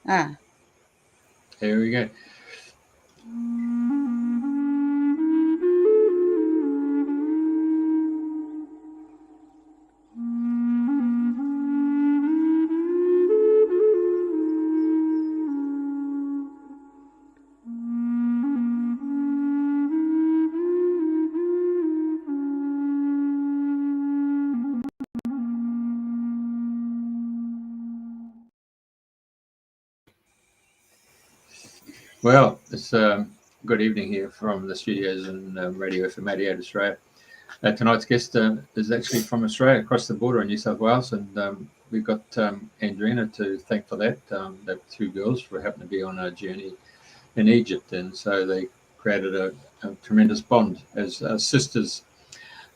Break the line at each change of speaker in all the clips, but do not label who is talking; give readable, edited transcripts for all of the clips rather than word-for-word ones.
Ah.
Here we go. Well, it's good evening here from the studios in Radio FM88 Australia. Tonight's guest is actually from Australia, across the border in New South Wales, and we've got Andrena to thank for that. They're two girls for happening to be on a journey in Egypt, and so they created a tremendous bond as sisters.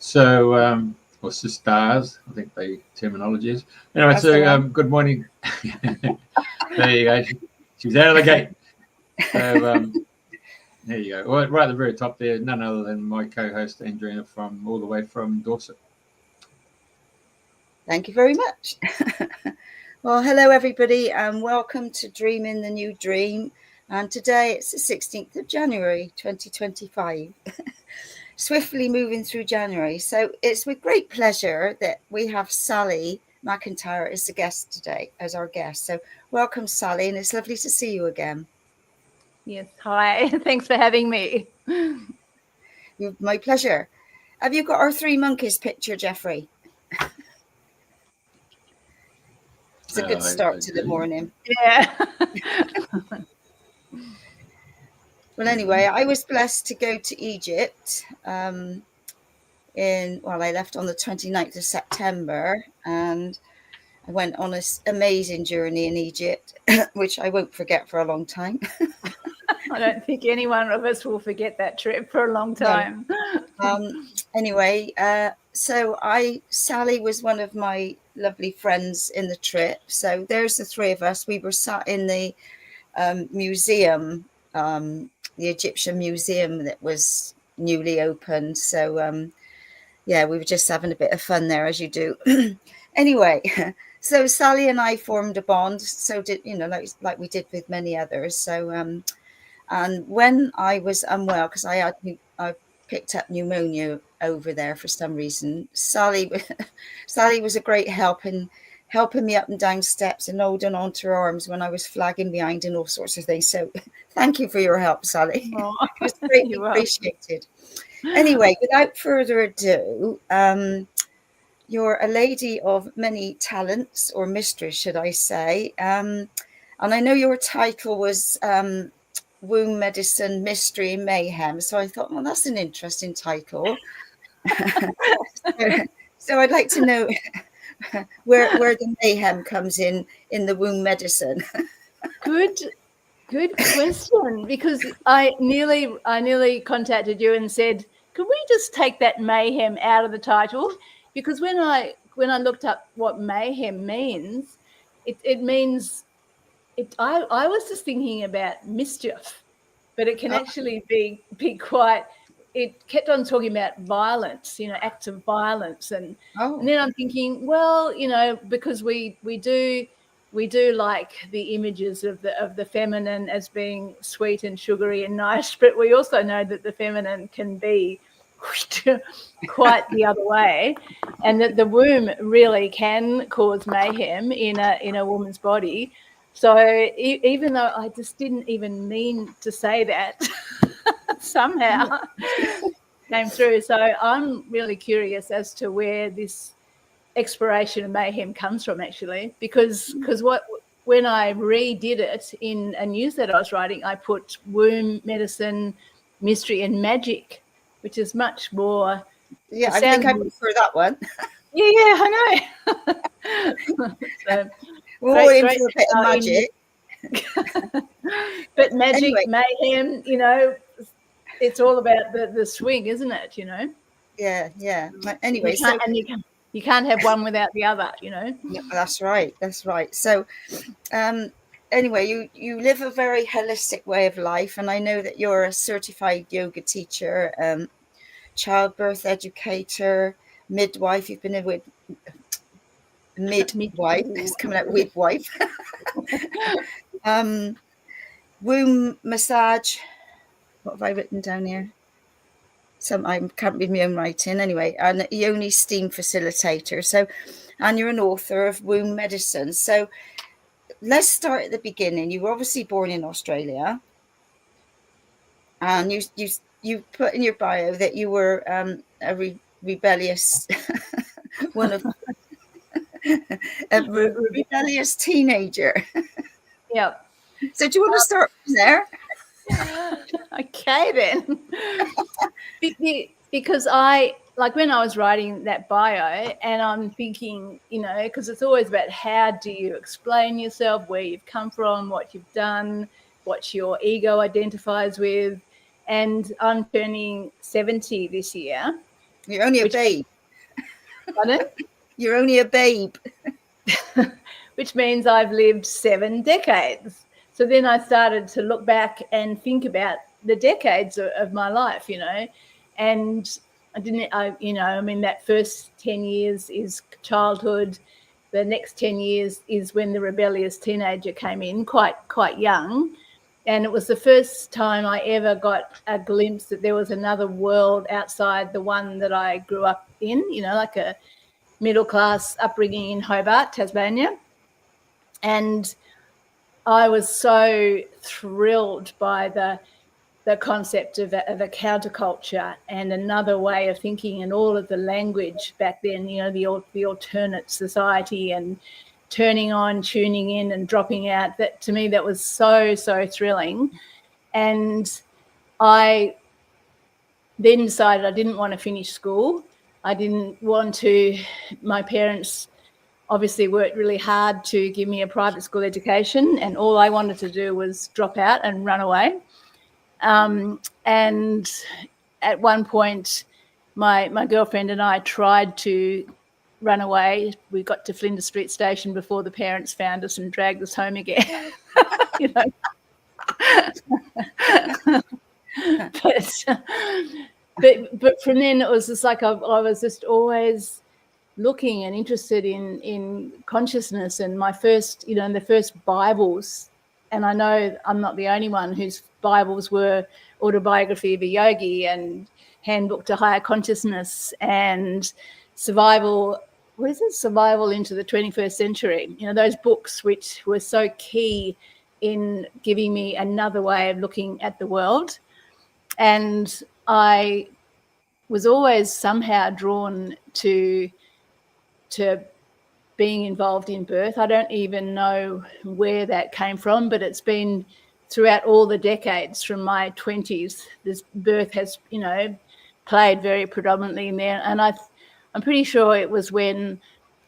So, or sisters, I think the terminology is. Anyway, so good morning. There you go. She's out of the gate. So there you go. Well, right at the very top there, none other than my co-host Andrena from all the way from Dorset.
Thank you very much. Well, hello everybody, and welcome to Dreaming the New Dream. And today it's the 16th of January 2025. Swiftly moving through January. So it's with great pleasure that we have Sali McIntyre as the guest today, as our guest. So welcome, Sali, and it's lovely to see you again.
Yes, hi. Thanks for having me.
My pleasure. Have you got our three monkeys picture, Jeffrey? It's a good start to the morning.
Yeah.
Well, anyway, I was blessed to go to Egypt. I left on the 29th of September, and I went on an amazing journey in Egypt, which I won't forget for a long time.
I don't think any one of us will forget that trip for a long time.
Anyway, Sally was one of my lovely friends in the trip. So there's the three of us. We were sat in the museum, the Egyptian museum that was newly opened. So, we were just having a bit of fun there, as you do. Anyway, so Sally and I formed a bond. So did, like we did with many others. So, and when I was unwell, because I picked up pneumonia over there for some reason, Sally was a great help in helping me up and down steps and holding on to her arms when I was flagging behind and all sorts of things. So thank you for your help, Sally.
Oh,
it was greatly appreciated. Anyway, without further ado, you're a lady of many talents, or mistress, should I say. And I know your title was Womb Medicine, Mystery, Mayhem. So I thought, well, that's an interesting title. So I'd like to know where the mayhem comes in the womb medicine.
Good question, because I nearly contacted you and said, could we just take that mayhem out of the title? Because when I looked up what mayhem means, it means I was just thinking about mischief, but it can actually be quite. It kept on talking about violence, acts of violence, and then I'm thinking, well, because we do like the images of the feminine as being sweet and sugary and nice, but we also know that the feminine can be quite the other way, and that the womb really can cause mayhem in a woman's body. So even though I just didn't even mean to say that, somehow came through. So I'm really curious as to where this exploration of mayhem comes from, actually, because when I redid it in a newsletter I was writing, I put womb medicine, mystery, and magic, which is much more.
Yeah, I think I prefer that one.
Yeah, I know. So,
we're all in for a bit of magic.
But magic, mayhem, it's all about the swing, isn't it?
Yeah. Anyway,
you can't have one without the other,
Yeah, that's right. So, anyway, you live a very holistic way of life, and I know that you're a certified yoga teacher, childbirth educator, midwife. You've been with midwife. It's coming out midwife. Womb massage. What have I written down here? I can't read my own writing anyway. And yoni steam facilitator. So, and you're an author of womb medicine. So let's start at the beginning. You were obviously born in Australia, and you put in your bio that you were a rebellious one of a rebellious teenager.
Yeah.
So do you want to start from there?
Okay, then. Because when I was writing that bio, and I'm thinking, because it's always about how do you explain yourself, where you've come from, what you've done, what your ego identifies with. And I'm turning 70 this year.
You're only a babe.
Pardon?
You're only a babe.
Which means I've lived 7 decades. So then I started to look back and think about the decades of my life, and that first 10 years is childhood. The next 10 years is when the rebellious teenager came in, quite young. And it was the first time I ever got a glimpse that there was another world outside the one that I grew up in, like a middle-class upbringing in Hobart, Tasmania. And I was so thrilled by the concept of a counterculture and another way of thinking, and all of the language back then, the alternate society and turning on, tuning in and dropping out. That to me, that was so thrilling. And I then decided I didn't want to finish school. I didn't want to, my parents obviously worked really hard to give me a private school education, and all I wanted to do was drop out and run away. And at one point, my girlfriend and I tried to run away. We got to Flinders Street Station before the parents found us and dragged us home again. But from then it was just like I was just always looking and interested in consciousness. And my first, the first Bibles, and I know I'm not the only one whose Bibles were Autobiography of a Yogi and Handbook to Higher Consciousness and Survival into the 21st Century. Those books which were so key in giving me another way of looking at the world. And I was always somehow drawn to being involved in birth. I don't even know where that came from, but it's been throughout all the decades from my 20s. This birth has, played very predominantly in there. And I'm pretty sure it was when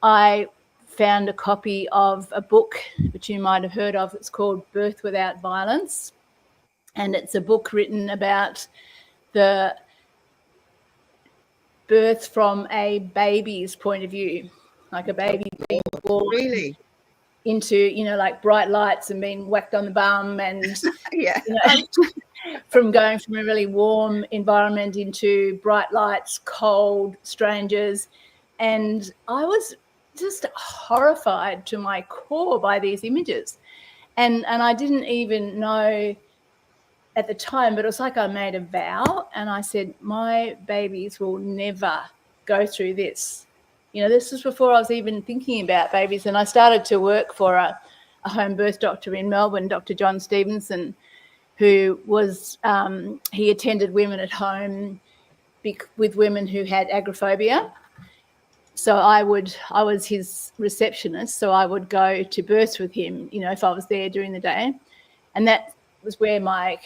I found a copy of a book which you might have heard of. It's called Birth Without Violence. And it's a book written about the birth from a baby's point of view, like a baby being born into, like bright lights and being whacked on the bum and from going from a really warm environment into bright lights, cold, strangers. And I was just horrified to my core by these images. And I didn't even know at the time, but it was like I made a vow and I said, my babies will never go through this. This was before I was even thinking about babies. And I started to work for a home birth doctor in Melbourne, Dr. John Stevenson, who was, he attended women at home with women who had agoraphobia. So I was his receptionist. So I would go to births with him, if I was there during the day. And that was where my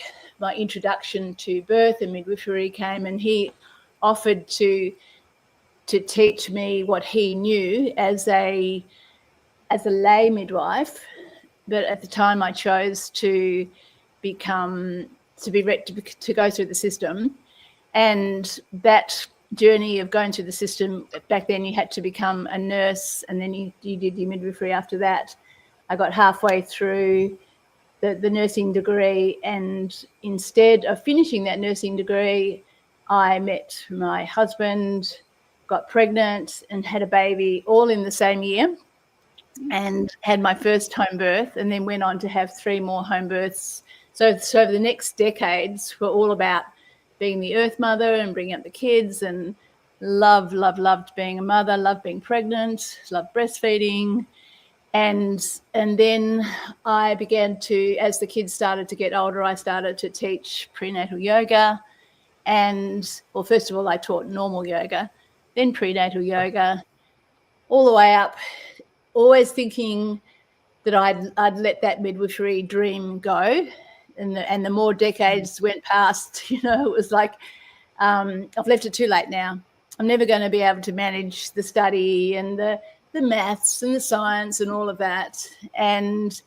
introduction to birth and midwifery came, and he offered to teach me what he knew as a lay midwife. But at the time I chose to go through the system. And that journey of going through the system, back then you had to become a nurse, and then you did your midwifery after that. I got halfway through the nursing degree, and instead of finishing that nursing degree, I met my husband, got pregnant and had a baby all in the same year. and had my first home birth, and then went on to have 3 more home births. So the next decades were all about being the earth mother and bringing up the kids, and loved being a mother, loved being pregnant, loved breastfeeding. And then I began to, as the kids started to get older, I started to teach prenatal yoga. And, well, first of all, I taught normal yoga, then prenatal yoga, all the way up, always thinking that I'd let that midwifery dream go. And the more decades went past, it was like, I've left it too late now. I'm never going to be able to manage the study and the maths and the science and all of that. And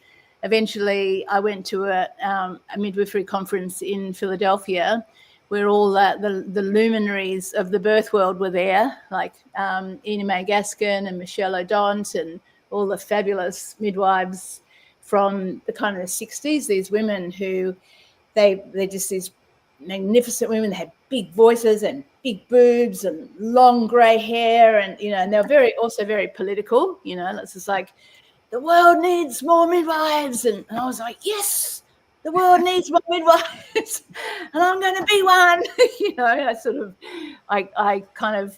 eventually I went to a midwifery conference in Philadelphia where all the luminaries of the birth world were there, like Ina May Gaskin and Michelle O'Donnell and all the fabulous midwives from the kind of the 60s, these women who they're just these magnificent women. They had big voices and big boobs and long grey hair, and and they were also very political. It's just like, the world needs more midwives, and I was like, yes, the world needs more midwives, and I'm going to be one. I kind of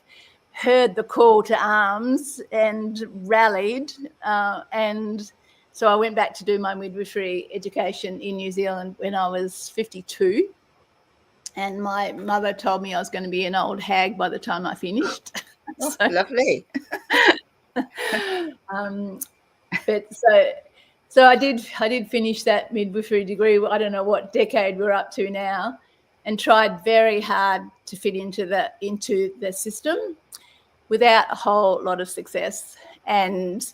heard the call to arms and rallied, and so I went back to do my midwifery education in New Zealand when I was 52. And my mother told me I was going to be an old hag by the time I finished.
Oh, lovely.
So I did finish that midwifery degree. I don't know what decade we're up to now, and tried very hard to fit into the system without a whole lot of success, and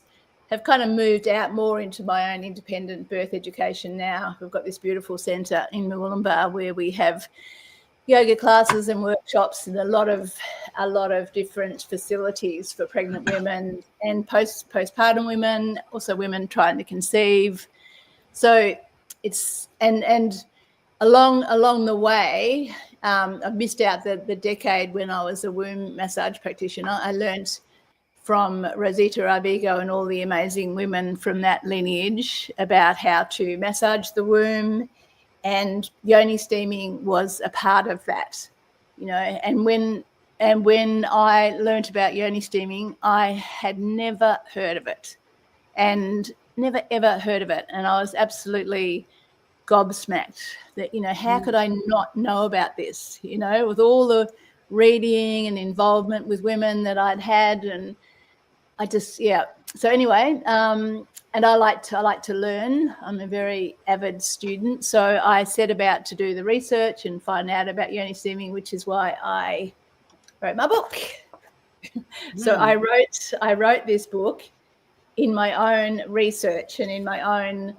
have kind of moved out more into my own independent birth education now. We've got this beautiful centre in Murwillumbah where we have yoga classes and workshops and a lot of different facilities for pregnant women and postpartum women, also women trying to conceive. So it's and along the way, I missed out the decade when I was a womb massage practitioner. I learned from Rosita Arbigo and all the amazing women from that lineage about how to massage the womb, and yoni steaming was a part of that, and when I learnt about yoni steaming, I had never heard of it, and never ever heard of it, and I was absolutely gobsmacked that how could I not know about this, with all the reading and involvement with women that I'd had. And I just so anyway, and I like to learn. I'm a very avid student, so I set about to do the research and find out about yoni steaming, which is why I wrote my book. So I wrote this book in my own research and in my own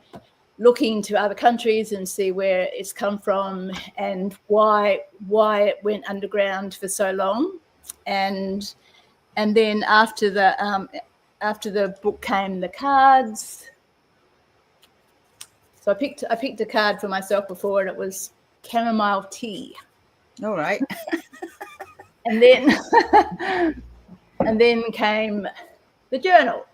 looking to other countries and see where it's come from and why it went underground for so long, and then after the book came the cards. So I picked a card for myself before, and it was chamomile tea. All right. And then came the journal.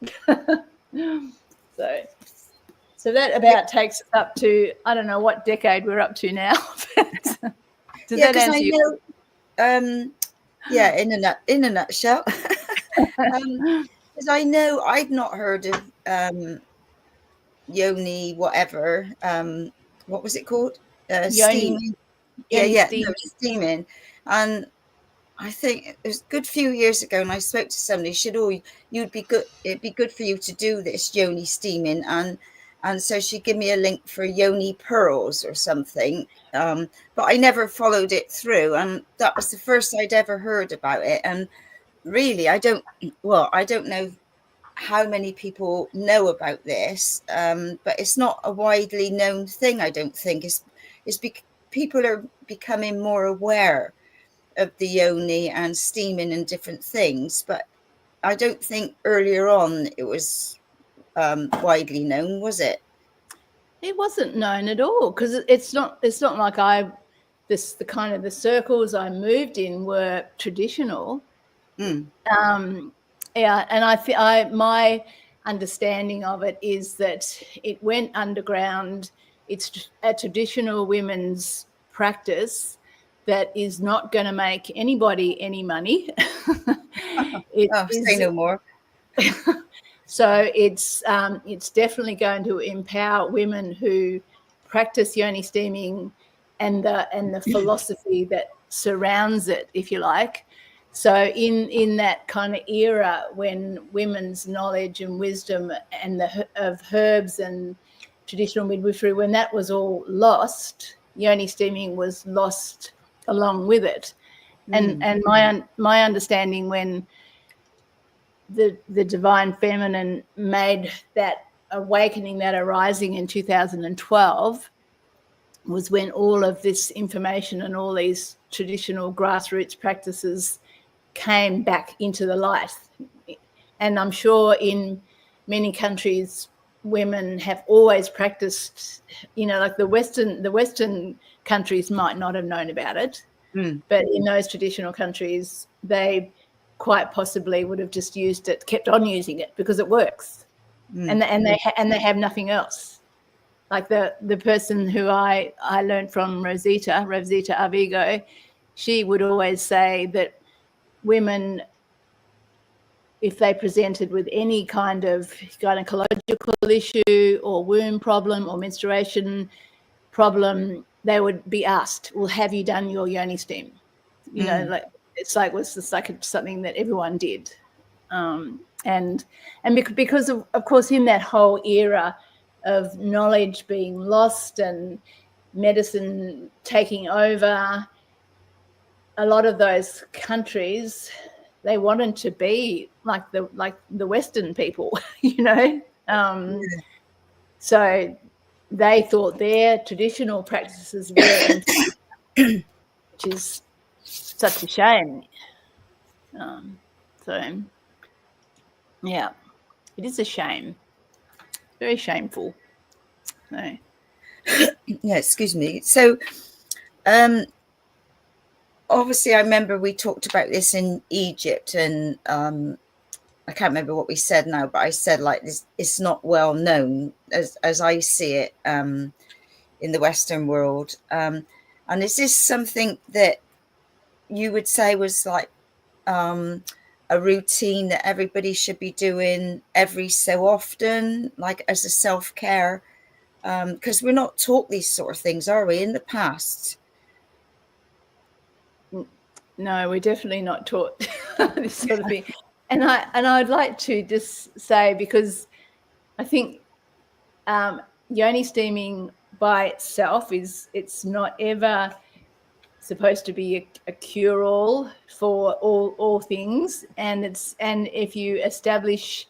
So that about takes us up to, I don't know what decade we're up to now. Does that answer you?
In a nutshell. Because I know I'd not heard of yoni whatever. What was it called? Steaming. Steaming. And I think it was a good few years ago, and I spoke to somebody. She said, "Oh, you'd be good. It'd be good for you to do this yoni steaming." And so she gave me a link for yoni pearls or something. But I never followed it through, and that was the first I'd ever heard about it. And really, I don't know how many people know about this, but it's not a widely known thing. I don't think people are becoming more aware of the yoni and steaming and different things, but I don't think earlier on it was widely known, was it?
It wasn't known at all, because it's not like the kind of the circles I moved in were traditional. And understanding of it is that it went underground. It's a traditional women's practice that is not going to make anybody any money.
Say no more.
So it's definitely going to empower women who practice yoni steaming and the philosophy that surrounds it, if you like. So in that kind of era when women's knowledge and wisdom and of herbs and traditional midwifery, when that was all lost, yoni steaming was lost along with it. And my understanding, when the divine feminine made that awakening, that arising in 2012, was when all of this information and all these traditional grassroots practices came back into the light. And I'm sure in many countries women have always practiced, like the Western countries might not have known about it, but in those traditional countries they quite possibly would have just used it, kept on using it because it works, and they have nothing else. Like the person who I learned from, Rosita Arvigo, she would always say that women, if they presented with any kind of gynecological issue or womb problem or menstruation problem, they would be asked, well, have you done your yoni steam? It's just like something that everyone did. And because of course, in that whole era of knowledge being lost and medicine taking over, a lot of those countries, they wanted to be like the Western people, So they thought their traditional practices were, which is such a shame. Yeah, it is a shame. Very shameful. No.
Yeah, excuse me. So, obviously, I remember we talked about this in Egypt, and I can't remember what we said now, but I said like this: it's not well known as I see it in the Western world. And is this something that you would say was like a routine that everybody should be doing every so often, like as a self-care? Because we're not taught these sort of things, are we, in the past?
No, we're definitely not taught this sort of thing. And I'd like to just say, because I think yoni steaming by itself it's not ever supposed to be a cure-all for all things, and if you establish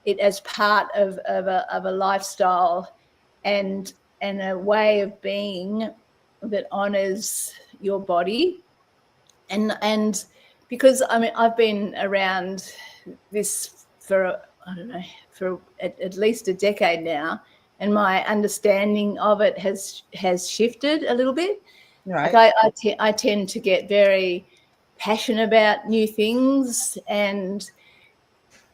it as part of a lifestyle and a way of being that honors your body, and because I've been around this for at least a decade now, and my understanding of it has shifted a little bit.
Right.
Like I tend to get very passionate about new things, and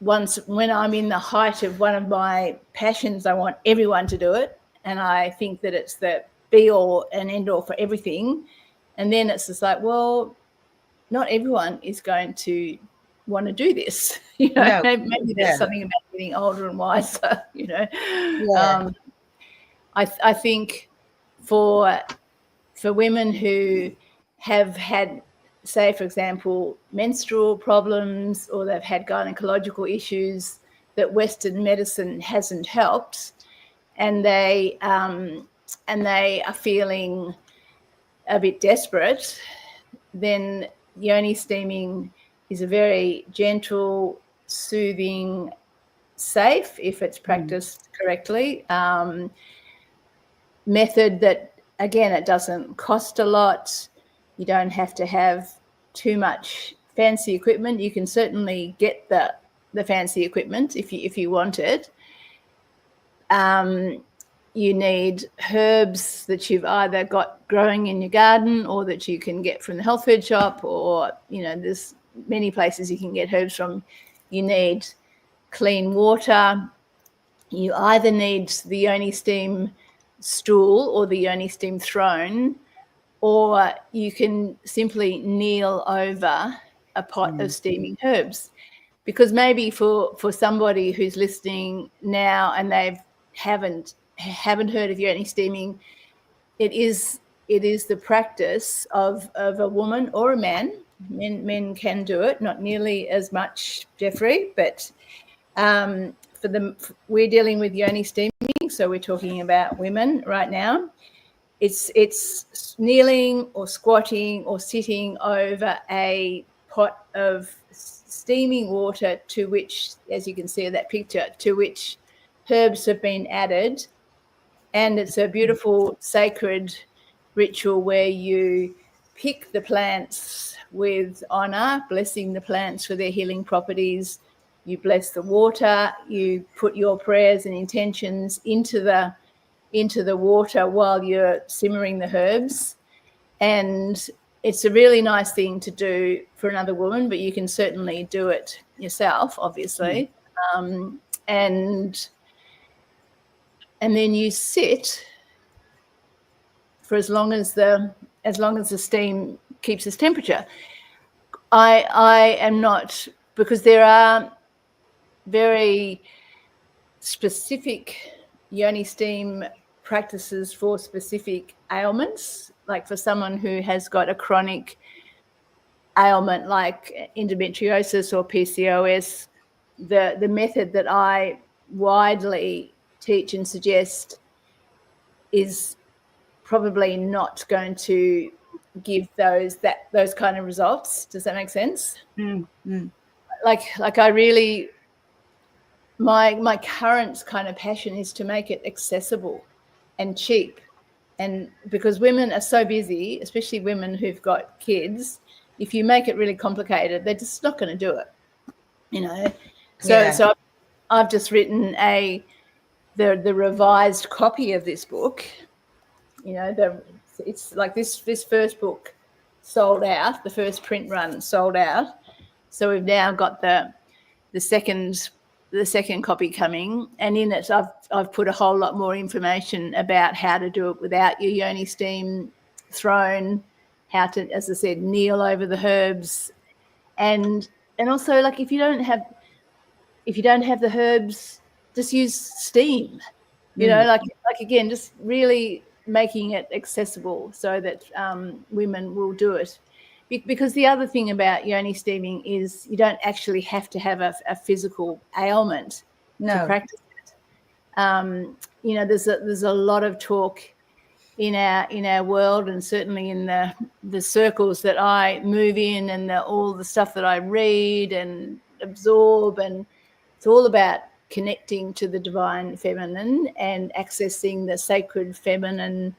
when I'm in the height of one of my passions, I want everyone to do it, and I think that it's the be all and end all for everything. And then it's just like, well, not everyone is going to want to do this.
No.
Maybe there's something about getting older and wiser.
Yeah.
I think for women who have had, say, for example, menstrual problems, or they've had gynecological issues that Western medicine hasn't helped, and they are feeling a bit desperate, then yoni steaming is a very gentle, soothing, safe, if it's practiced correctly, method that, again, it doesn't cost a lot. You don't have to have too much fancy equipment. You can certainly get the fancy equipment if you want it. You need herbs that you've either got growing in your garden or that you can get from the health food shop, or there's many places you can get herbs from. You need clean water. You either need the yoni steam stool or the yoni steam throne, or you can simply kneel over a pot of steaming herbs. Because maybe for somebody who's listening now and they haven't heard of yoni steaming, it is the practice of a woman or a man. Men can do it, not nearly as much, Jeffrey, but we're dealing with yoni steaming, so we're talking about women right now. It's kneeling or squatting or sitting over a pot of steaming water to which, as you can see in that picture, to which herbs have been added. And it's a beautiful sacred ritual where you pick the plants with honor, blessing the plants for their healing properties. You bless the water, you put your prayers and intentions into the water while you're simmering the herbs. And it's a really nice thing to do for another woman, but you can certainly do it yourself, obviously. And then you sit for as long as the steam keeps its temperature. I am not, because there are very specific yoni steam practices for specific ailments, like for someone who has got a chronic ailment like endometriosis or PCOS. The method that I widely teach and suggest is probably not going to give those kind of results. Does that make sense? Like I really, my current kind of passion is to make it accessible and cheap. And because women are so busy, especially women who've got kids, if you make it really complicated, they're just not going to do it, you know. So I've just written the revised copy of this book. You know, it's like this first book sold out, the first print run sold out. So we've now got the second copy coming, and in it I've put a whole lot more information about how to do it without your yoni steam throne, how to, as I said, kneel over the herbs, and also, like, if you don't have the herbs, just use steam. You know, like again, just really making it accessible so that women will do it. Because the other thing about yoni steaming is you don't actually have to have a physical ailment to practice it. You know, there's a lot of talk in our world, and certainly in the circles that I move in, and all the stuff that I read and absorb, and it's all about connecting to the divine feminine and accessing the sacred feminine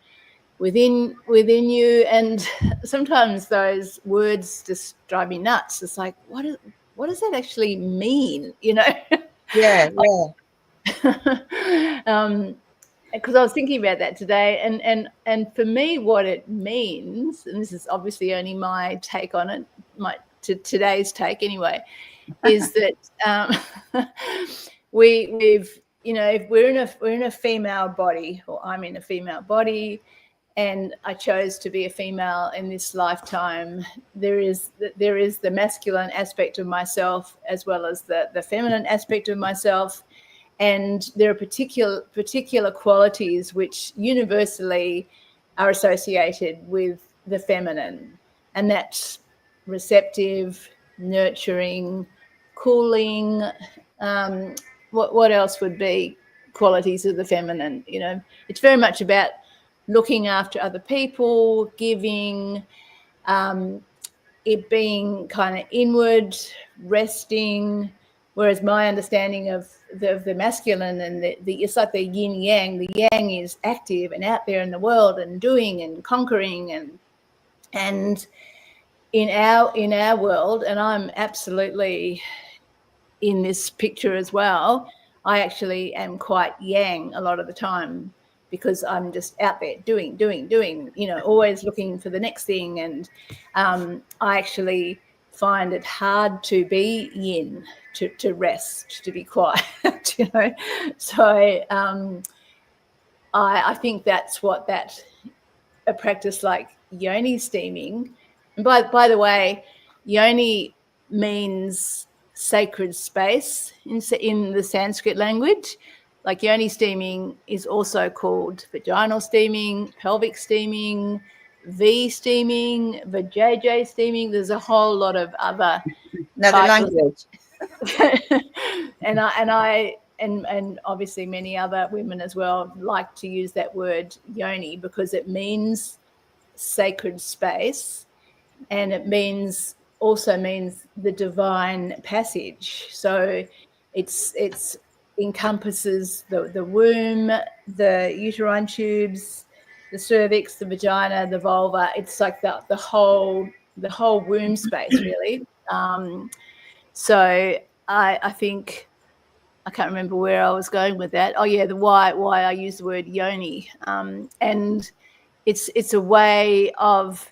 within you. And sometimes those words just drive me nuts. It's like, what does that actually mean, you know? Because I was thinking about that today, and for me, what it means, and this is obviously only my take on it, today's take anyway, is that we've, you know, if we're in a female body, or I'm in a female body, and I chose to be a female in this lifetime, there is the masculine aspect of myself as well as the feminine aspect of myself. And there are particular qualities which universally are associated with the feminine, and that's receptive, nurturing, cooling. What else would be qualities of the feminine? You know, it's very much about looking after other people, giving, it being kind of inward, resting. Whereas my understanding of the masculine and it's like the yin yang. The yang is active and out there in the world and doing and conquering, and in our world, and I'm absolutely in this picture as well, I actually am quite yang a lot of the time, because I'm just out there doing, you know, always looking for the next thing. And I actually find it hard to be yin, to rest, to be quiet, So I think that's what a practice like yoni steaming, and by the way, yoni means sacred space in the Sanskrit language. Like yoni steaming is also called vaginal steaming, pelvic steaming, V steaming, vajayjay steaming. There's a whole lot of other
Another language.
and obviously many other women as well like to use that word yoni because it means sacred space, and it also means the divine passage. So it's encompasses the womb, the uterine tubes, the cervix, the vagina, the vulva. It's like the whole womb space, really. So I think I can't remember where I was going with that. Oh yeah, the why I use the word yoni, and it's a way of,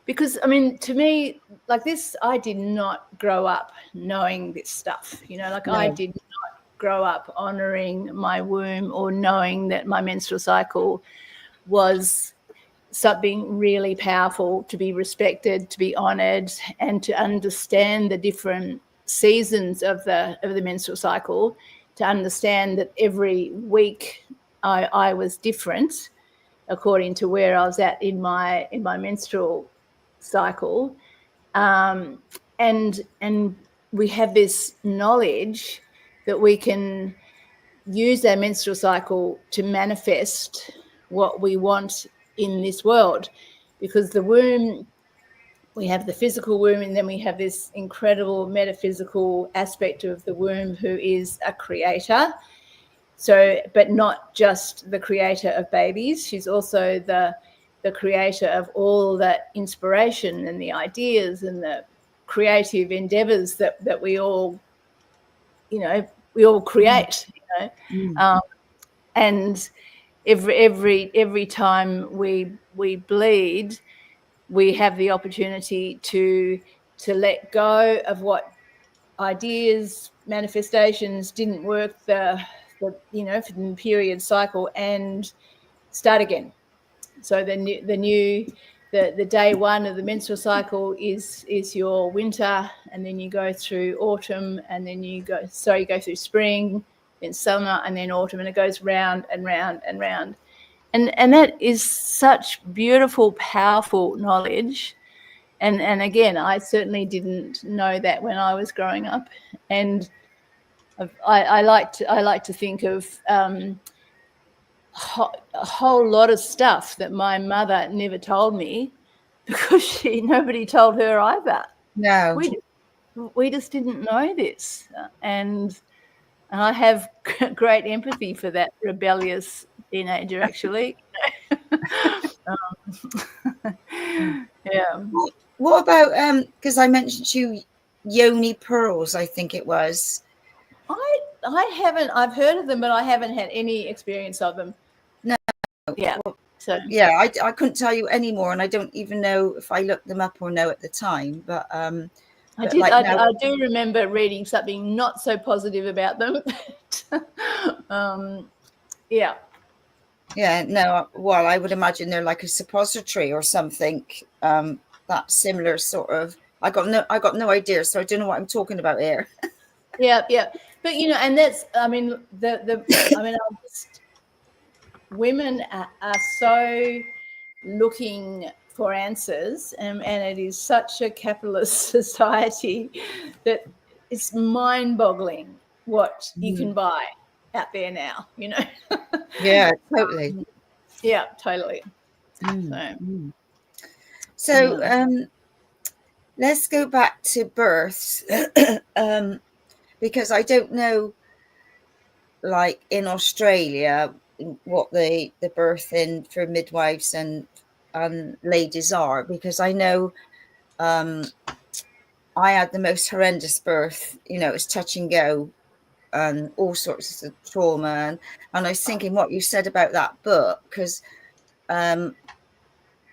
because I mean, to me, like this, I did not grow up knowing this stuff. No. I did not grow up honoring my womb or knowing that my menstrual cycle was something really powerful to be respected, to be honored, and to understand the different seasons of the menstrual cycle, to understand that every week I was different according to where I was at in my menstrual cycle, and we have this knowledge that we can use our menstrual cycle to manifest what we want in this world, because the womb, we have the physical womb, and then we have this incredible metaphysical aspect of the womb who is a creator. So, but not just the creator of babies, she's also the creator of all that inspiration and the ideas and the creative endeavors that we all, we all create, and every time we bleed, we have the opportunity to let go of what ideas, manifestations didn't work for the period cycle, and start again. So the day one of the menstrual cycle is your winter, and then you go through autumn, and then you go through spring, then summer, and then autumn, and it goes round and round and round. And that is such beautiful, powerful knowledge. And again, I certainly didn't know that when I was growing up. And I like to think of a whole lot of stuff that my mother never told me, because nobody told her either.
No,
we just didn't know this, and I have great empathy for that rebellious teenager, actually. Yeah.
What about because I mentioned to you yoni pearls, I think it was.
I haven't. I've heard of them, but I haven't had any experience of them.
No.
Yeah. So
yeah, I couldn't tell you any more, and I don't even know if I looked them up or no at the time. But
I did. I do remember reading something not so positive about them. Yeah.
Yeah. No. Well, I would imagine they're like a suppository or something. That similar sort of. I got no idea, so I don't know what I'm talking about here.
Yeah. But and that's. I mean, women are so looking for answers, and it is such a capitalist society that it's mind-boggling what you can buy out there now.
Yeah, totally.
Yeah, totally.
So let's go back to births, because I don't know, like in Australia, what the birthing for midwives and ladies are, because I know I had the most horrendous birth. It was touch and go and all sorts of trauma, and I was thinking what you said about that book, because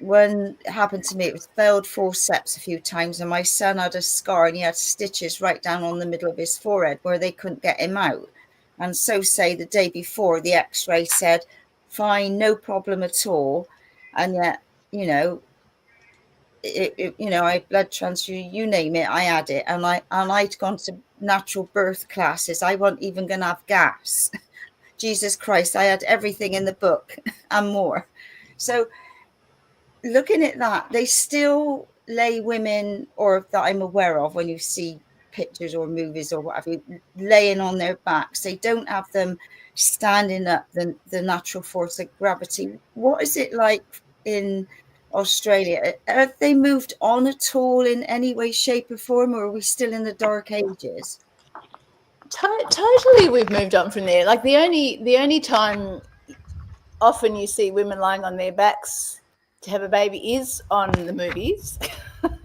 when it happened to me, it was failed forceps a few times, and my son had a scar and he had stitches right down on the middle of his forehead where they couldn't get him out. And so say the day before, the x-ray said, fine, no problem at all. And yet, you know, I had blood transfusion, you name it, I had it. And I'd gone to natural birth classes. I wasn't even going to have gas. Jesus Christ, I had everything in the book and more. So looking at that, they still lay women, or that I'm aware of, when you see pictures or movies or whatever, laying on their backs. They don't have them standing up, the natural force of gravity. What is it like in Australia? Have they moved on at all in any way, shape or form, or are we still in the dark ages?
Totally, we've moved on from there. Like the only time often you see women lying on their backs to have a baby is on the movies.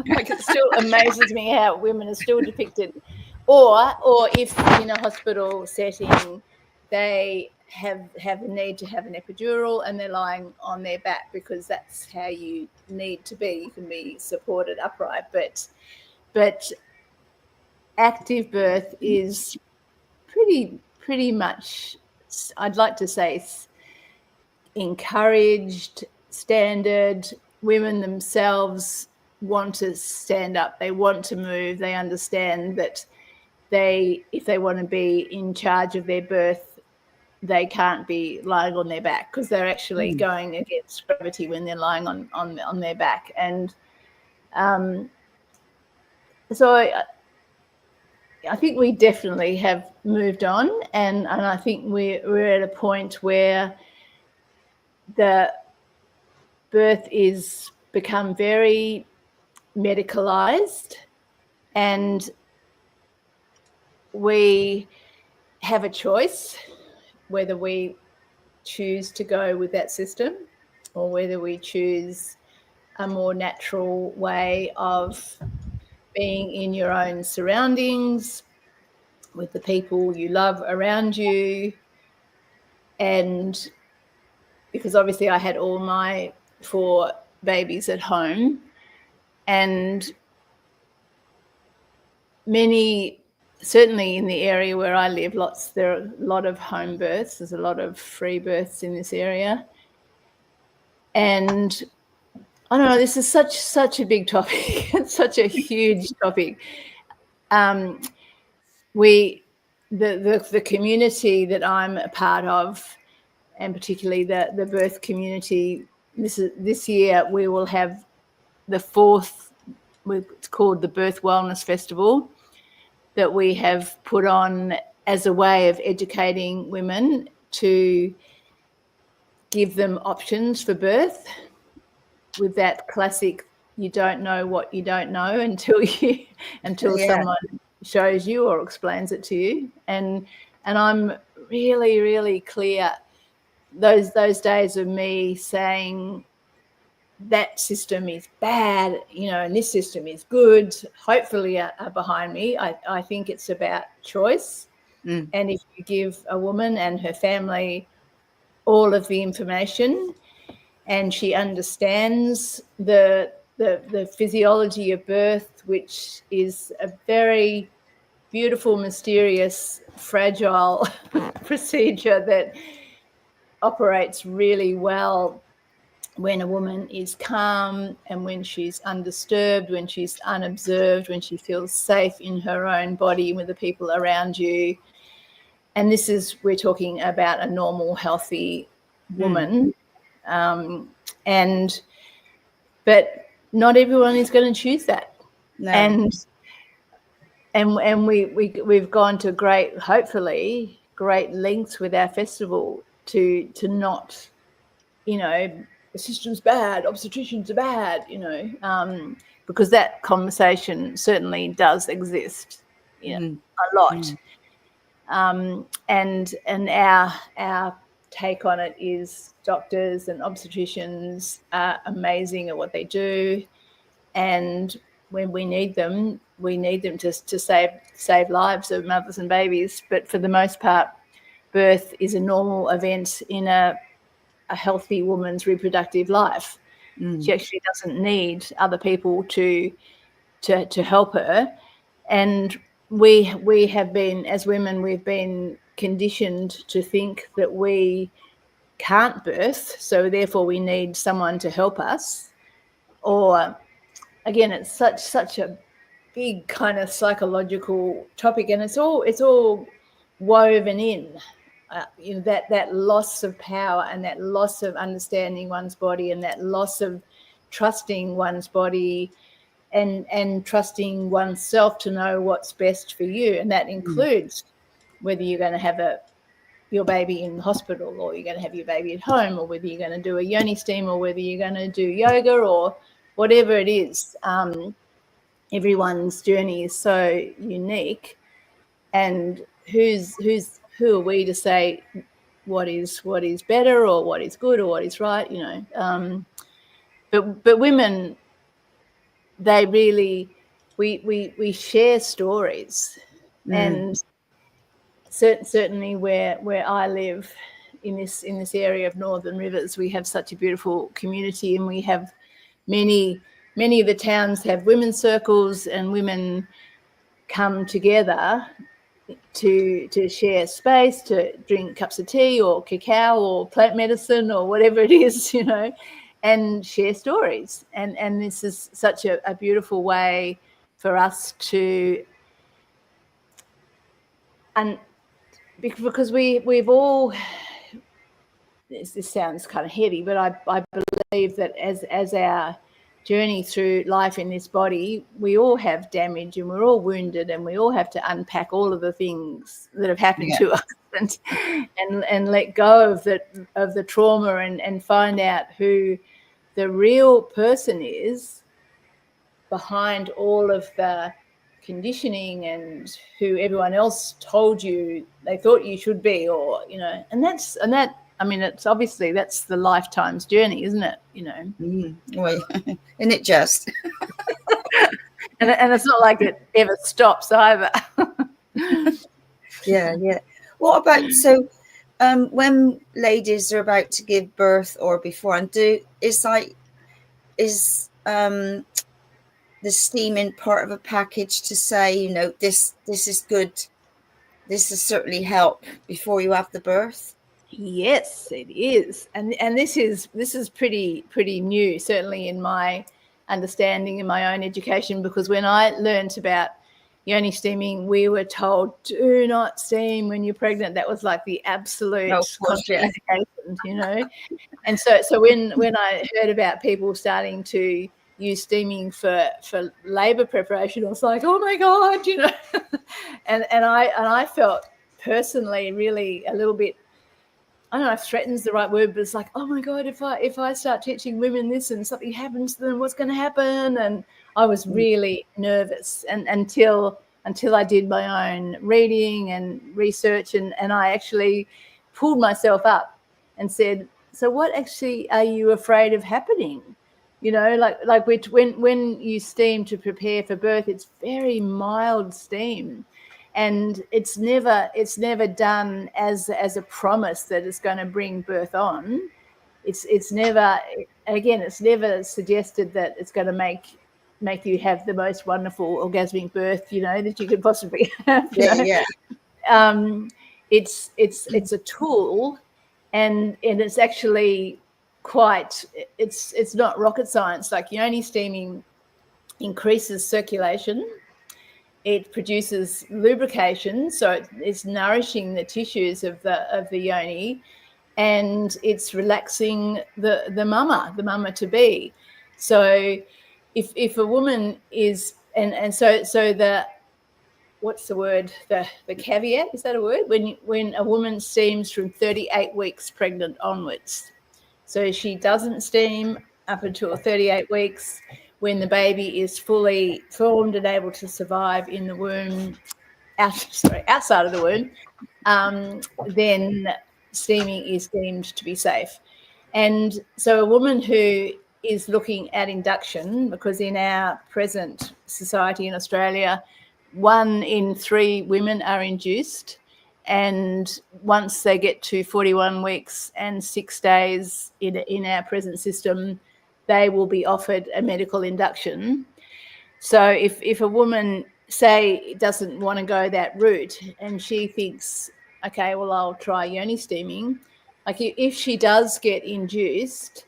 Like, it still amazes me how women are still depicted, or if in a hospital setting they have a need to have an epidural and they're lying on their back because that's how you need to be. You can be supported upright, but active birth is pretty much, I'd like to say, encouraged, standard. Women themselves want to stand up, they want to move, they understand that if they want to be in charge of their birth, they can't be lying on their back, because they're actually going against gravity when they're lying on their back. And so I think we definitely have moved on, and I think we're at a point where the birth is become very medicalized, and we have a choice whether we choose to go with that system or whether we choose a more natural way of being in your own surroundings with the people you love around you. And because obviously I had all my 4 babies at home, and many, certainly in the area where I live, there are a lot of home births. There's a lot of free births in this area. And I don't know, this is such a big topic. It's such a huge topic. The community that I'm a part of, and particularly the birth community, this year we will have the 4th, it's called the Birth Wellness Festival, that we have put on as a way of educating women to give them options for birth, with that classic, you don't know what you don't know until someone shows you or explains it to you. And I'm really, really clear, those days of me saying that system is bad, and this system is good, hopefully are behind me. I think it's about choice. And if you give a woman and her family all of the information, and she understands the physiology of birth, which is a very beautiful, mysterious, fragile procedure that operates really well when a woman is calm and when she's undisturbed, when she's unobserved, when she feels safe in her own body with the people around you. And we're talking about a normal, healthy woman. But not everyone is going to choose that. No. And we've gone to hopefully great lengths with our festival to not, the system's bad, obstetricians are bad, because that conversation certainly does exist, a lot. And our take on it is doctors and obstetricians are amazing at what they do, and when we need them to save lives of mothers and babies. But for the most part, birth is a normal event in a healthy woman's reproductive life. She actually doesn't need other people to help her. And we have been, as women, we've been conditioned to think that we can't birth, so therefore we need someone to help us. Or again, it's such a big kind of psychological topic, and it's all woven in. That loss of power and that loss of understanding one's body and that loss of trusting one's body and trusting oneself to know what's best for you. And that includes whether you're going to have your baby in the hospital, or you're going to have your baby at home, or whether you're going to do a yoni steam, or whether you're going to do yoga, or whatever it is. Everyone's journey is so unique, and who are we to say what is better, or what is good, or what is right? But women, they really, we share stories, and certainly where I live in this area of Northern Rivers, we have such a beautiful community, and we have many of the towns have women's circles, and women come together to share space, to drink cups of tea or cacao or plant medicine or whatever it is, and share stories. And this is such a beautiful way for us to, and because we've all, this sounds kind of heavy, but I believe that as our journey through life in this body, we all have damage, and we're all wounded, and we all have to unpack all of the things that have happened to us, and let go of the trauma, and find out who the real person is behind all of the conditioning, and who everyone else told you they thought you should be, or that. I mean, it's obviously, that's the lifetime's journey, isn't it?
Well, isn't it just?
and it's not like it ever stops either.
Yeah. What about, so when ladies are about to give birth or before, and is the steaming part of a package to say, this is good, this is certainly help before you have the birth?
Yes, it is, and this is pretty new, certainly in my understanding, in my own education, because when I learned about yoni steaming, we were told, do not steam when you're pregnant. That was like the absolute contraindication, And so when I heard about people starting to use steaming for labour preparation, I was like, oh my God, and I felt personally really a little bit, I don't know if threaten's the right word, but it's like, oh my God, if I start teaching women this and something happens to them, what's going to happen? And I was really nervous, and until I did my own reading and research, and I actually pulled myself up and said, so what actually are you afraid of happening? Like when you steam to prepare for birth, it's very mild steam. And it's never done as a promise that it's going to bring birth on. It's never suggested that it's going to make you have the most wonderful orgasmic birth, that you could possibly have. It's a tool, and it's actually it's not rocket science. Like yoni steaming increases circulation. It produces lubrication, so it's nourishing the tissues of the yoni, and it's relaxing the mama to be. So if a woman is, and so the, what's the word, the caveat, is that a word, when a woman steams from 38 weeks pregnant onwards, so she doesn't steam up until 38 weeks. When the baby is fully formed and able to survive in the womb, outside of the womb, then steaming is deemed to be safe. And so a woman who is looking at induction, because in our present society in Australia, 1 in 3 women are induced, and once they get to 41 weeks and 6 days in our present system, they will be offered a medical induction. So if a woman, say, doesn't want to go that route and she thinks, okay, well, I'll try yoni steaming, like if she does get induced,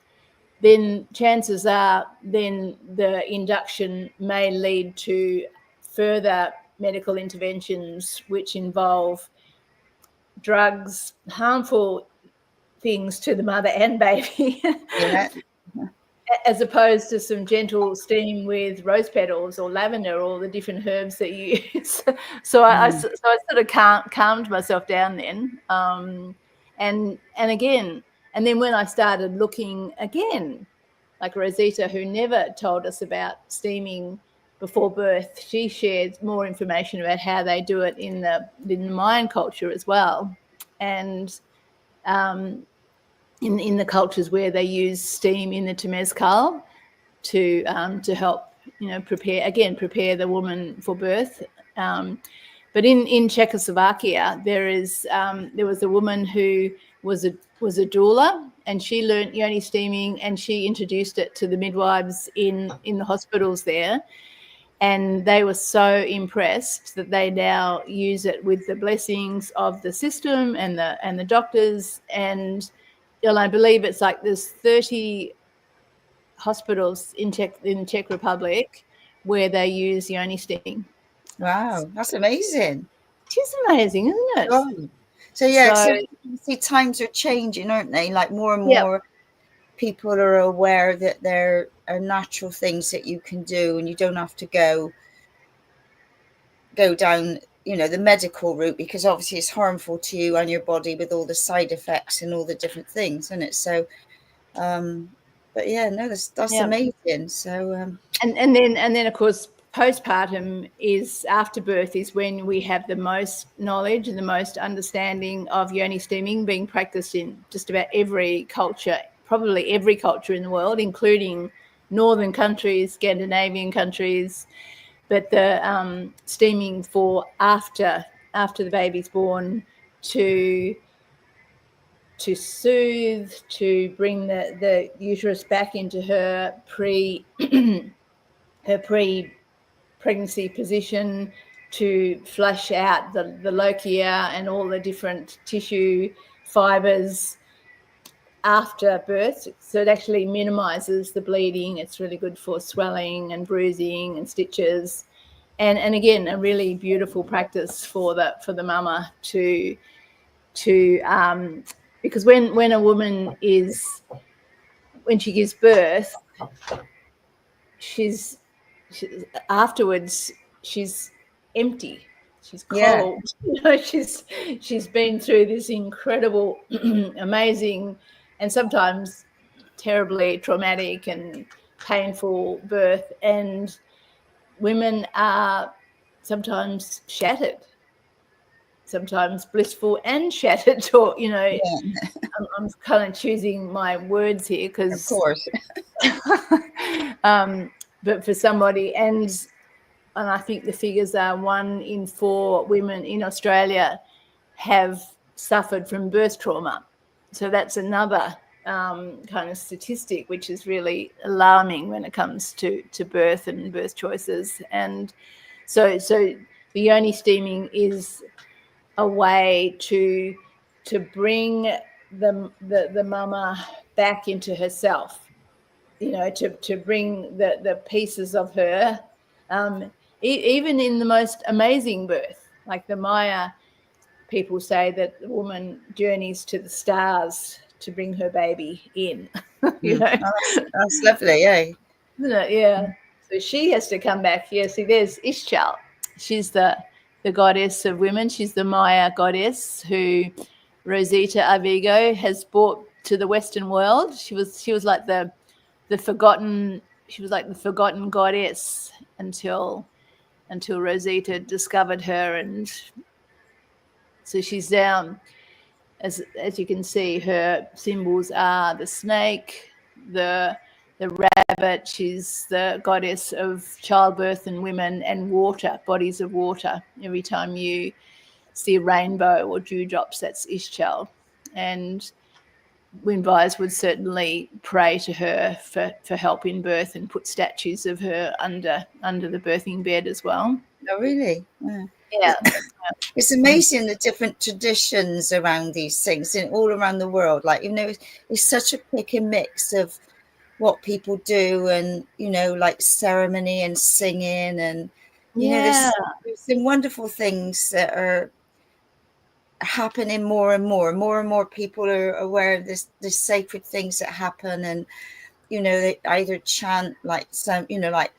then chances are then the induction may lead to further medical interventions which involve drugs, harmful things to the mother and baby.
Yeah.
As opposed to some gentle steam with rose petals or lavender, or the different herbs that you use. So I sort of calmed myself down then. And again, and then when I started looking again, like Rosita, who never told us about steaming before birth, she shared more information about how they do it in the Mayan culture as well. And in the cultures where they use steam in the temezcal to help, prepare the woman for birth. But in Czechoslovakia, there was a woman who was a doula, and she learnt yoni steaming, and she introduced it to the midwives in the hospitals there. And they were so impressed that they now use it with the blessings of the system and the doctors. And I believe it's like there's 30 hospitals in Czech Republic where they use yoni steaming.
Wow, that's amazing.
It is amazing, isn't it?
Oh. So you see, times are changing, aren't they? Like more and more people are aware that there are natural things that you can do, and you don't have to go down, the medical route, because obviously it's harmful to you and your body with all the side effects and all the different things, isn't it? So, but yeah, no, that's amazing. So,
and then of course, postpartum is after birth is when we have the most knowledge and the most understanding of yoni steaming being practiced in just about every culture, probably every culture in the world, including northern countries, Scandinavian countries. But the steaming for after the baby's born to soothe, to bring the uterus back into her pre-pregnancy position, to flush out the lochia and all the different tissue fibers after birth. So it actually minimizes the bleeding. It's really good for swelling and bruising and stitches. And again, a really beautiful practice for the mama to because when a woman when she gives birth, she's afterwards she's empty, she's cold. She's been through this incredible, amazing, and sometimes terribly traumatic and painful birth, and women are sometimes shattered, sometimes blissful and shattered, or I'm kind of choosing my words here because,
of course,
but for somebody, and I think the figures are 1 in 4 women in Australia have suffered from birth trauma. So that's another kind of statistic which is really alarming when it comes to birth and birth choices. And so the yoni steaming is a way to bring the mama back into herself, to bring the pieces of her, even in the most amazing birth. Like the Maya people say that the woman journeys to the stars to bring her baby in.
That's lovely, eh?
Isn't it? Yeah. So she has to come back. Yeah, see, there's Ishchal. She's the goddess of women. She's the Maya goddess who Rosita Avigo has brought to the Western world. She was like the forgotten. She was like the forgotten goddess until Rosita discovered her, and so she's down. As you can see, her symbols are the snake, the rabbit. She's the goddess of childbirth and women, and water, bodies of water. Every time you see a rainbow or dewdrops, that's Ishchal. And Winvise would certainly pray to her for help in birth and put statues of her under the birthing bed as well.
Oh, really?
Yeah.
It's amazing the different traditions around these things and all around the world. Like, it's such a pick and mix of what people do, and like ceremony and singing, and there's some wonderful things that are happening more and more. More and more people are aware of this sacred things that happen, and they either chant like some, like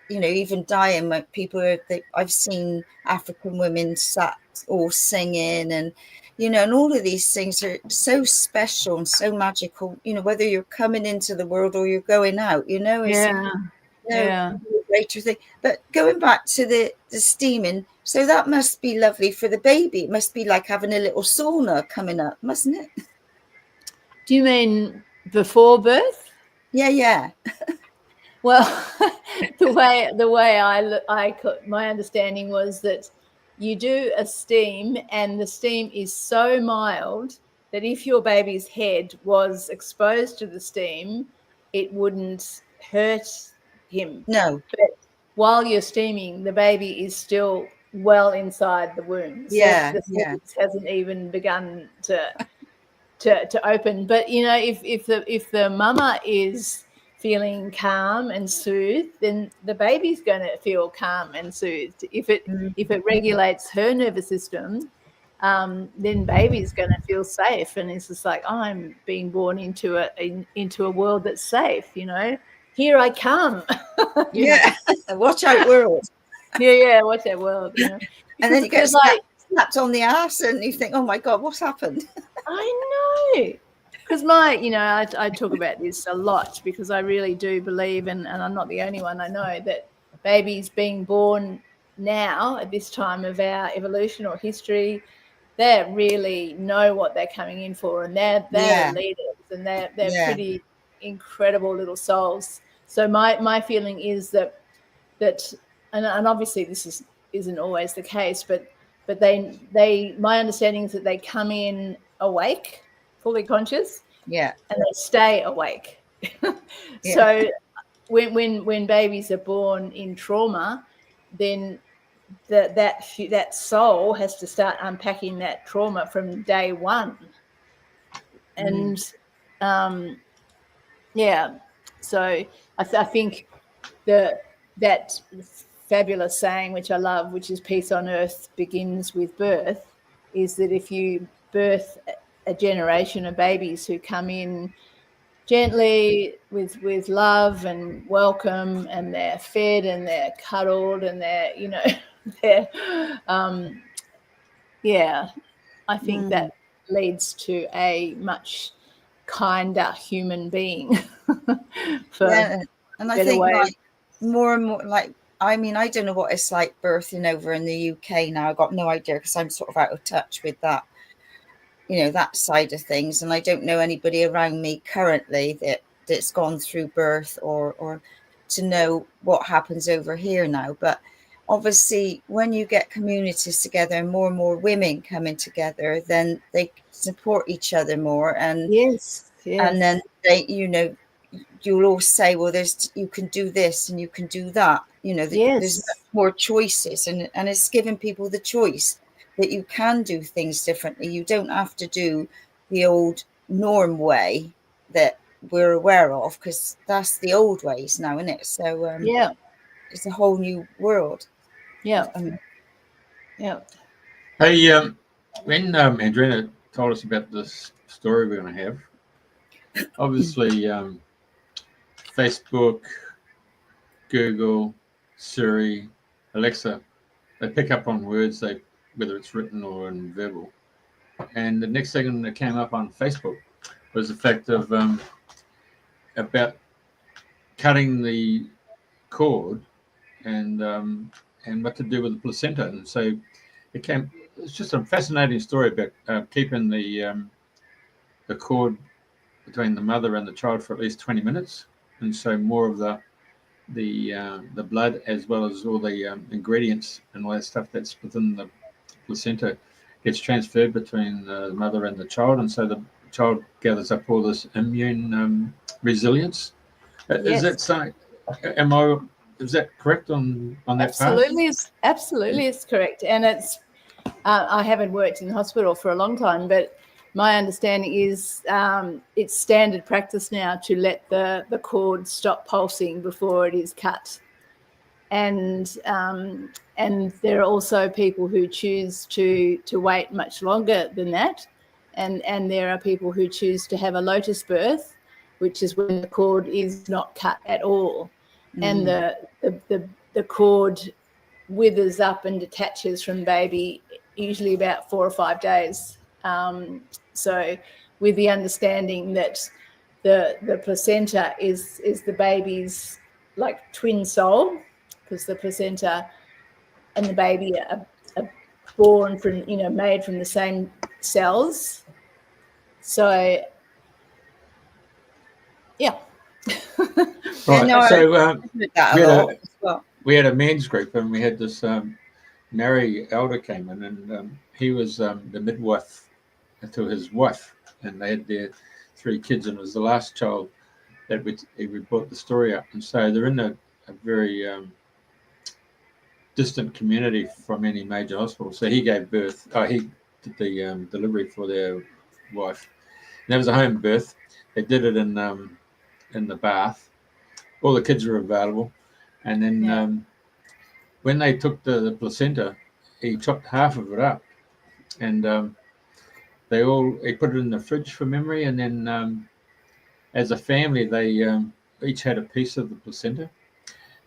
even dying, when people I've seen African women sat all singing, and and all of these things are so special and so magical, whether you're coming into the world or you're going out, greater thing. But going back to the steaming, so that must be lovely for the baby. It must be like having a little sauna coming up, mustn't it?
Do you mean before birth?
Yeah.
Well, the way my understanding was that you do a steam, and the steam is so mild that if your baby's head was exposed to the steam, it wouldn't hurt him.
No.
But while you're steaming, the baby is still well inside the womb. So the cervix hasn't even begun to open. But if the mama is feeling calm and soothed, then the baby's going to feel calm and soothed. If it regulates her nervous system, then baby's going to feel safe, and it's just like, I'm being born into a world that's safe. Here I come.
Watch out, world.
Watch out, world.
And then you get slapped on the ass, and you think, oh my God, what's happened?
I know. Because I talk about this a lot, because I really do believe, and I'm not the only one, I know, that babies being born now at this time of our evolution or history, they really know what they're coming in for, and they're leaders, and they're pretty incredible little souls. So my feeling is that and obviously this isn't always the case, but they my understanding is that they come in awake, fully conscious, and they stay awake. So when babies are born in trauma, then that soul has to start unpacking that trauma from day one. And so I think that fabulous saying, which I love, which is peace on earth begins with birth, is that if you birth a generation of babies who come in gently with love and welcome, and they're fed and they're cuddled and they're I think that leads to a much kinder human being.
And I think like more and more, like, I mean, I don't know what it's like birthing over in the UK now. I've got no idea, because I'm sort of out of touch with that, that side of things. And I don't know anybody around me currently that's gone through birth or to know what happens over here now. But obviously, when you get communities together and more women coming together, then they support each other more. And and then they, you'll all say, well, you can do this and you can do that. There's more choices, and it's giving people the choice that you can do things differently. You don't have to do the old norm way that we're aware of, because that's the old ways now, isn't it? So it's a whole new world.
Hey, when Andrena told us about this story we're going to have, obviously Facebook, Google, Siri, Alexa, they pick up on words, whether it's written or in verbal. And the next thing that came up on Facebook was the fact of about cutting the cord and what to do with the placenta. And so it's just a fascinating story about keeping the cord between the mother and the child for at least 20 minutes. And so more of the blood, as well as all the ingredients and all that stuff that's within the placenta, gets transferred between the mother and the child. And so the child gathers up all this immune resilience. Is
Yes.
that something? Is that correct on that part?
Absolutely, it's correct. And it's I haven't worked in the hospital for a long time, but my understanding is it's standard practice now to let the cord stop pulsing before it is cut. And there are also people who choose to wait much longer than that, and there are people who choose to have a lotus birth, which is when the cord is not cut at all, and the cord withers up and detaches from baby usually about 4 or 5 days. So with the understanding that the placenta is the baby's like twin soul, because the placenta and the baby are born from, made from the same cells. So yeah.
Right.
No,
So
that a lot as well.
we had a men's group, and we had this Mary elder came in, and he was the midwife to his wife, and they had their 3 kids, and it was the last child that we brought the story up. And so they're in a very distant community from any major hospital. So he gave birth. He did the delivery for their wife. And that was a home birth. They did it in the bath. All the kids were available, and then when they took the placenta, he chopped half of it up, and he put it in the fridge for memory, and then as a family they each had a piece of the placenta,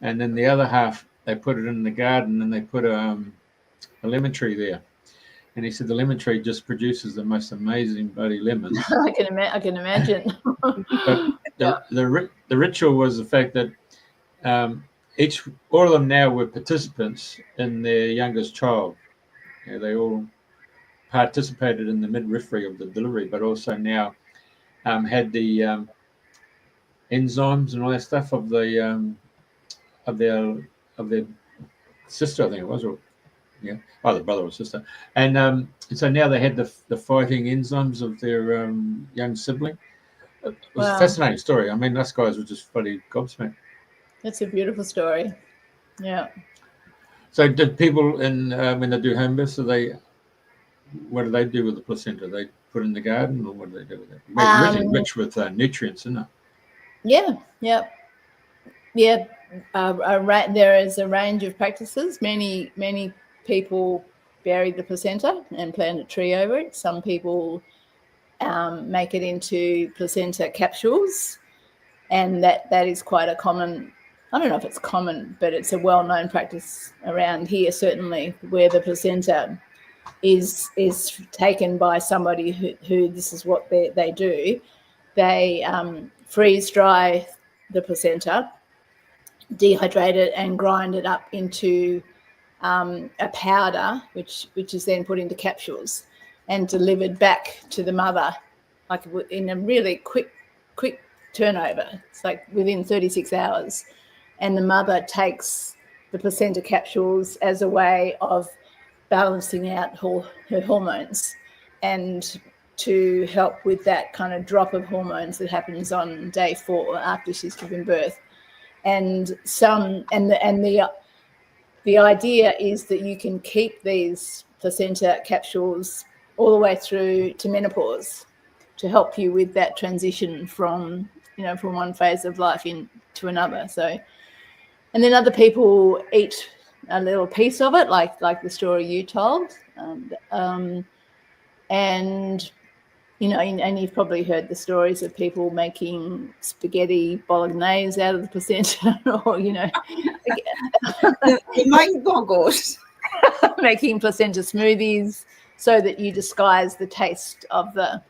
and then the other half they put it in the garden, and they put a lemon tree there. And he said the lemon tree just produces the most amazing bloody lemons.
I can imagine.
But the ritual was the fact that all of them now were participants in their youngest child. They all participated in the midwifery of the delivery, but also now had the enzymes and all that stuff of their sister, I think it was, or either brother or sister, and so now they had the fighting enzymes of their young sibling. It was a fascinating story. I mean, us guys were just bloody gobsmacked.
That's a beautiful story. Yeah.
So did people when they do home births, what do they do with the placenta? They put it in the garden, or what do they do with it? Really rich with nutrients, isn't it?
Yeah. There is a range of practices. Many people bury the placenta and plant a tree over it. Some people make it into placenta capsules, and that is quite a common. I don't know if it's common, but it's a well-known practice around here, certainly, where the placenta is taken by somebody who this is what they do. They freeze dry the placenta, dehydrate it, and grind it up into a powder, which is then put into capsules and delivered back to the mother, like in a really quick turnover. It's like within 36 hours. And the mother takes the placenta capsules as a way of balancing out her hormones, and to help with that kind of drop of hormones that happens on day 4 after she's given birth. And the idea is that you can keep these placenta capsules all the way through to menopause, to help you with that transition from one phase of life into another. So, and then other people eat a little piece of it, like the story you told, and and you've probably heard the stories of people making spaghetti bolognese out of the placenta, or
your mind boggles.
Making placenta smoothies so that you disguise the taste of the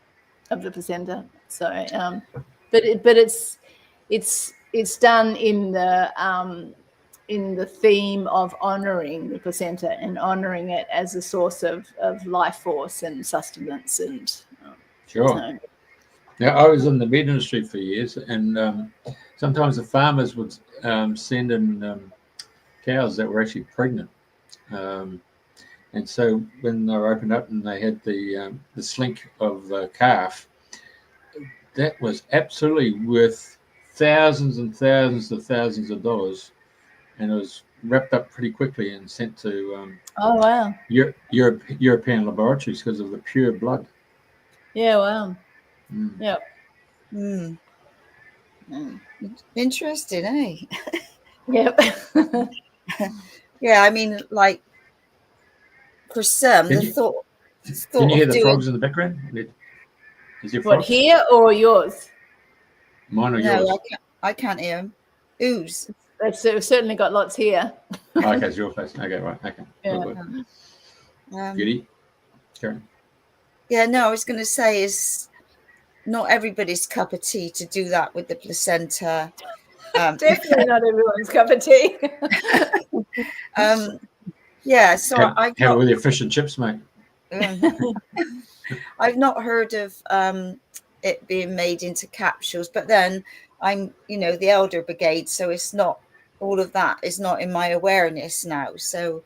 placenta. So, but it's done in the theme of honouring the placenta and honouring it as a source of life force and sustenance. And
sure. So. Now, I was in the meat industry for years, and sometimes the farmers would send in cows that were actually pregnant. And so when they were opened up and they had the slink of the calf, that was absolutely worth thousands and thousands of dollars, and it was wrapped up pretty quickly and sent to
Oh wow.
European laboratories because of the pure blood.
Yeah, wow.
Mm.
Yeah.
Mm. Interesting, eh?
Yep.
Yeah, I mean, like for some,
Can
the
you,
thought
can you hear
of
the
doing
frogs in the background? Is there
What,
frogs?
here or yours?
Mine or
no,
yours?
I can't hear them. Ooze.
We've certainly got lots here.
Oh, okay, it's your face. Okay, right. Okay.
Yeah.
Good. Beauty. Karen.
Yeah, no, I was going to say is not everybody's cup of tea to do that with the placenta.
Definitely not everyone's cup of tea.
Yeah, so
Have it with your fish and chips, mate.
I've not heard of it being made into capsules, but then I'm, the elder brigade, so it's not, all of that is not in my awareness now. So,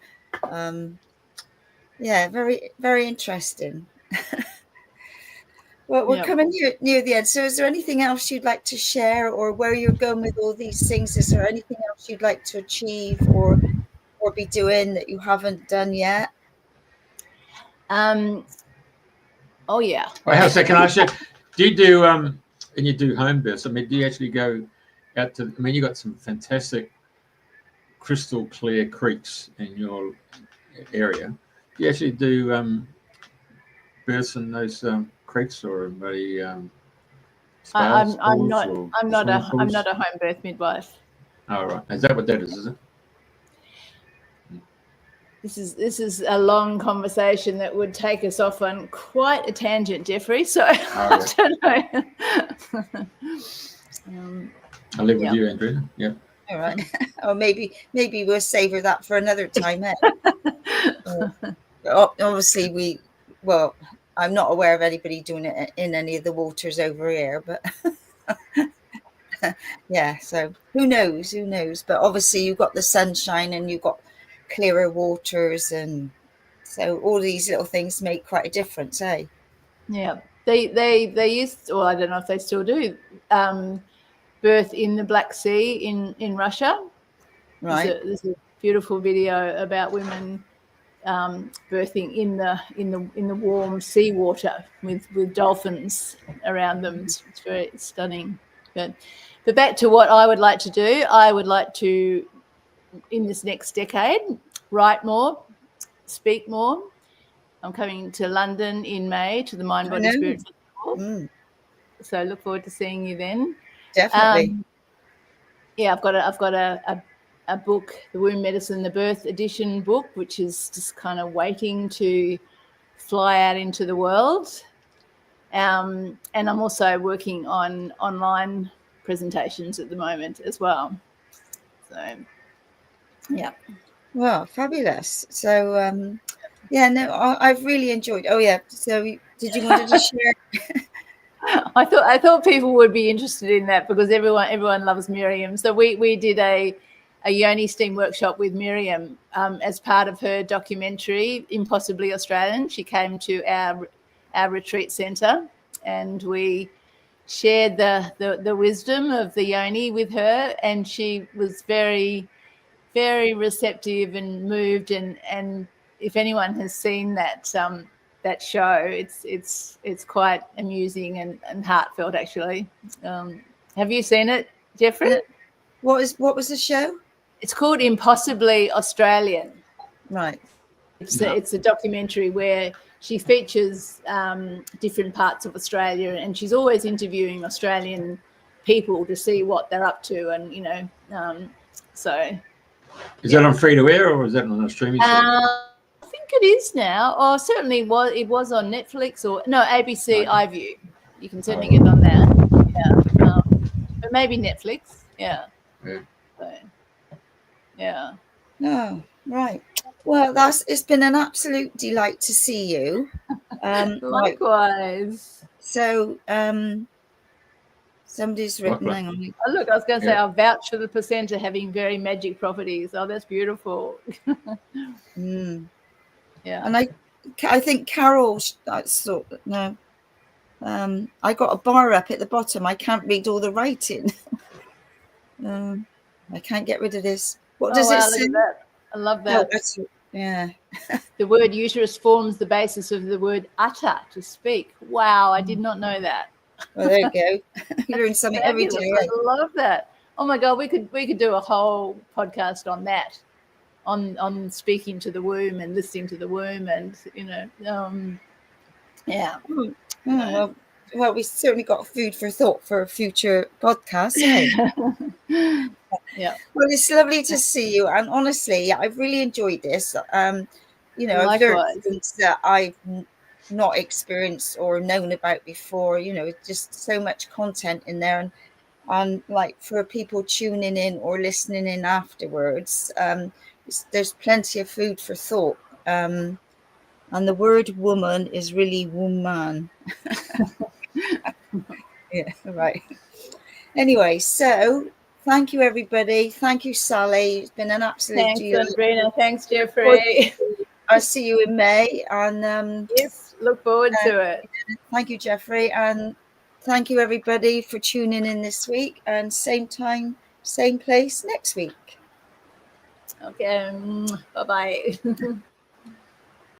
yeah, very, very interesting. Well, we're coming near the end. So is there anything else you'd like to share, or where you're going with all these things? Is there anything else you'd like to achieve or be doing that you haven't done yet?
Oh yeah.
Well, so can I ask you, do you do and you do home births? I mean, do you actually go out to? I mean, you got some fantastic crystal clear creeks in your area. Do you actually do births in those creeks, or maybe spas,
I'm
pools,
not a
pools?
home birth midwife.
Oh, right. Is that what that is it?
This is a long conversation that would take us off on quite a tangent, Jeffrey. So I don't know.
I'll live with you, Andrena. Yeah.
All right. Or maybe we'll savor that for another time. Obviously, I'm not aware of anybody doing it in any of the waters over here, but yeah. So who knows? But obviously, you've got the sunshine and you've got clearer waters, and so all these little things make quite a difference, eh?
Yeah, they used, or I don't know if they still do, birth in the Black Sea in Russia.
Right.
There's a beautiful video about women birthing in the warm seawater with dolphins around them. It's very stunning. But back to what I would like to do. I would like to, in this next decade, write more, speak more. I'm coming to London in May to the Mind Body Spirit Festival. So look forward to seeing you then.
Definitely.
Yeah, I've got a book, the Womb Medicine, the Birth Edition book, which is just kind of waiting to fly out into the world. And I'm also working on online presentations at the moment as well. So, yeah.
Well, fabulous. So, yeah, no, I've really enjoyed. Oh, yeah. So, did you want to share?
I thought people would be interested in that because everyone loves Miriam. So we did a yoni steam workshop with Miriam as part of her documentary, Impossibly Australian. She came to our retreat centre, and we shared the wisdom of the yoni with her, and she was very, very receptive and moved. And if anyone has seen that show, it's quite amusing and heartfelt, actually. Have you seen it, Jeffrey?
What was the show?
It's called Impossibly Australian.
Right.
It's a documentary where she features different parts of Australia, and she's always interviewing Australian people to see what they're up to, and so.
Is that on free to air, or is that on a streaming service?
I think it is now, or certainly it was on Netflix or ABC iView. You can certainly get on there. Yeah, but maybe Netflix. Yeah. So, yeah.
Oh, right. Well, it's been an absolute delight to see you.
Likewise.
So, somebody's written. Hang on.
Oh, look, I was going to say, I'll vouch for the placenta having very magic properties. Oh, that's beautiful. Yeah.
And I think Carol. No. I got a bar up at the bottom. I can't read all the writing. I can't get rid of this. What does it say?
Look at that. I love
Oh,
that.
yeah.
The word uterus forms the basis of the word utter, to speak. Wow, I did not know that.
Well, there you go. You learn something every
Fabulous.
day.
I love that. Oh my God, we could do a whole podcast on that, on speaking to the womb and listening to the womb, and
Yeah. Well, we certainly got food for thought for future podcasts, eh?
Yeah.
Well, it's lovely to see you, and honestly, I've really enjoyed this. I've learned
Likewise.
things that I've not experienced or known about before. Just so much content in there, and like for people tuning in or listening in afterwards, there's plenty of food for thought. And the word woman is really woman. Yeah, right. Anyway, so thank you, everybody. Thank you, Sally. It's been an absolute
Thanks,
joy.
Andrena. Thanks, Jeffrey.
I'll see you in May. And
yes, look forward to it.
Thank you, Jeffrey. And thank you, everybody, for tuning in this week. And same time, same place next week.
Okay. Bye-bye.